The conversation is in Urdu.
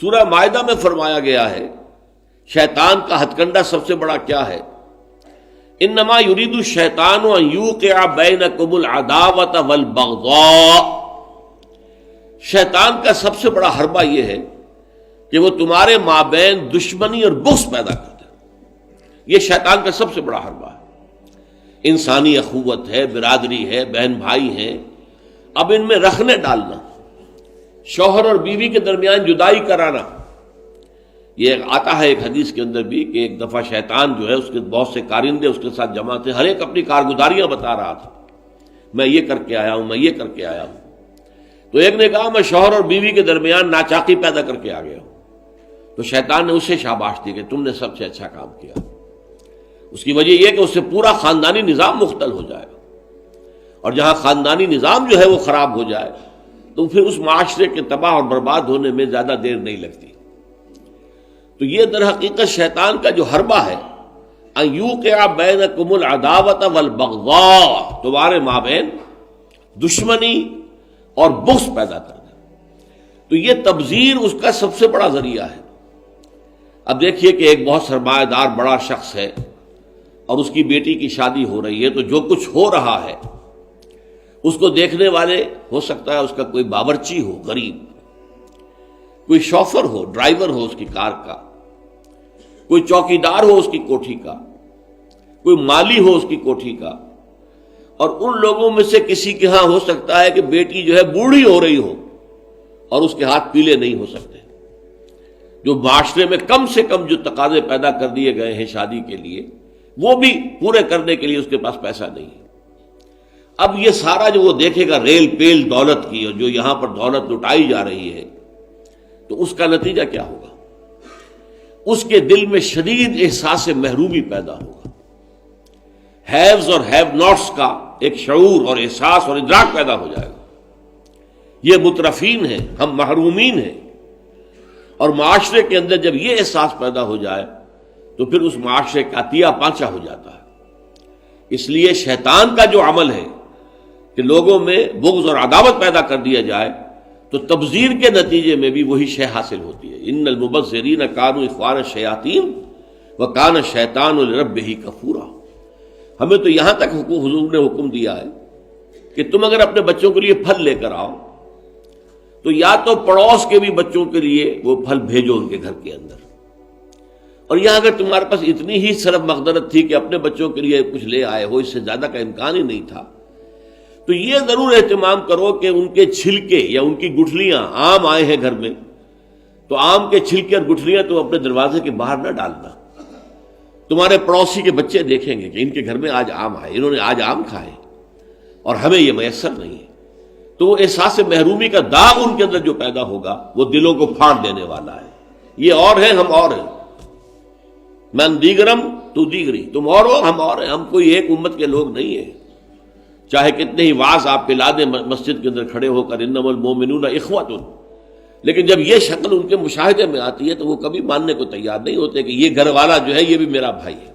سورہ مائدہ میں فرمایا گیا ہے شیطان کا ہتھ کنڈا سب سے بڑا کیا ہے؟ انما یرید الشیطان ان یوقع بینکم العداوۃ والبغضاء، شیطان کا سب سے بڑا حربہ یہ ہے کہ وہ تمہارے مابین دشمنی اور بغض پیدا کر دے. یہ شیطان کا سب سے بڑا حربہ ہے. انسانی اخوت ہے، برادری ہے، بہن بھائی ہیں، اب ان میں رکھنے ڈالنا، شوہر اور بیوی کے درمیان جدائی کرانا. یہ آتا ہے ایک حدیث کے اندر بھی کہ ایک دفعہ شیطان جو ہے اس کے بہت سے کارندے اس کے ساتھ جمع تھے، ہر ایک اپنی کارگزاریاں بتا رہا تھا، میں یہ کر کے آیا ہوں، میں یہ کر کے آیا ہوں. تو ایک نے کہا میں شوہر اور بیوی کے درمیان ناچاقی پیدا کر کے آ گیا ہوں. تو شیطان نے اسے شاباش دی کہ تم نے سب سے اچھا کام کیا. اس کی وجہ یہ کہ اس سے پورا خاندانی نظام مختل ہو جائے گا، اور جہاں خاندانی نظام جو ہے وہ خراب ہو جائے تو پھر اس معاشرے کے تباہ اور برباد ہونے میں زیادہ دیر نہیں لگتی. تو یہ در حقیقت شیطان کا جو حربہ ہے ان یوقع بینکم العداوۃ والبغضاء، تمہارے مابین دشمنی اور بغض پیدا کر دے. تو یہ تبذیر اس کا سب سے بڑا ذریعہ ہے. اب دیکھیے کہ ایک بہت سرمایہ دار بڑا شخص ہے اور اس کی بیٹی کی شادی ہو رہی ہے، تو جو کچھ ہو رہا ہے اس کو دیکھنے والے ہو سکتا ہے اس کا کوئی باورچی ہو غریب، کوئی شوفر ہو، ڈرائیور ہو اس کی کار کا، کوئی چوکیدار ہو اس کی کوٹھی کا، کوئی مالی ہو اس کی کوٹھی کا، اور ان لوگوں میں سے کسی کے ہاں ہو سکتا ہے کہ بیٹی جو ہے بوڑھی ہو رہی ہو اور اس کے ہاتھ پیلے نہیں ہو سکتے. جو معاشرے میں کم سے کم جو تقاضے پیدا کر دیے گئے ہیں شادی کے لیے وہ بھی پورے کرنے کے لیے اس کے پاس پیسہ نہیں ہے. اب یہ سارا جو وہ دیکھے گا ریل پیل دولت کی، اور جو یہاں پر دولت لٹائی جا رہی ہے، تو اس کا نتیجہ کیا ہوگا؟ اس کے دل میں شدید احساس محرومی پیدا ہوگا. ہیوز اور ہیو ناٹس کا ایک شعور اور احساس اور ادراک پیدا ہو جائے گا. یہ مترفین ہیں، ہم محرومین ہیں. اور معاشرے کے اندر جب یہ احساس پیدا ہو جائے تو پھر اس معاشرے کا تیا پانچا ہو جاتا ہے. اس لیے شیطان کا جو عمل ہے کہ لوگوں میں بغض اور عداوت پیدا کر دیا جائے، تو تبذیر کے نتیجے میں بھی وہی شے حاصل ہوتی ہے. ان المبذرین کانوا اخوان الشیاطین وکان الشیطان لربہ کفورا. ہمیں تو یہاں تک حضور نے حکم دیا ہے کہ تم اگر اپنے بچوں کے لیے پھل لے کر آؤ تو یا تو پڑوس کے بھی بچوں کے لیے وہ پھل بھیجو ان کے گھر کے اندر، اور یہاں اگر تمہارے پاس اتنی ہی صرف مقدرت تھی کہ اپنے بچوں کے لیے کچھ لے آئے ہو، اس سے زیادہ کا امکان ہی نہیں تھا، تو یہ ضرور اہتمام کرو کہ ان کے چھلکے یا ان کی گٹھلیاں، آم آئے ہیں گھر میں تو آم کے چھلکے اور گٹھلیاں تو اپنے دروازے کے باہر نہ ڈالنا. تمہارے پڑوسی کے بچے دیکھیں گے کہ ان کے گھر میں آج آم آئے، انہوں نے آج آم کھائے اور ہمیں یہ میسر نہیں ہے. تو وہ احساس محرومی کا داغ ان کے اندر جو پیدا ہوگا وہ دلوں کو پھاڑ دینے والا ہے. یہ اور ہیں، ہم اور ہیں. من دیگرم تو دیگری، تم اور ہو ہم اور ہیں. ہم کوئی ایک امت کے لوگ نہیں ہیں. چاہے کتنے ہی واعظ آپ پلا دیں مسجد کے اندر کھڑے ہو کر انما المؤمنون اخوۃ، لیکن جب یہ شکل ان کے مشاہدے میں آتی ہے تو وہ کبھی ماننے کو تیار نہیں ہوتے کہ یہ گھر والا جو ہے یہ بھی میرا بھائی ہے.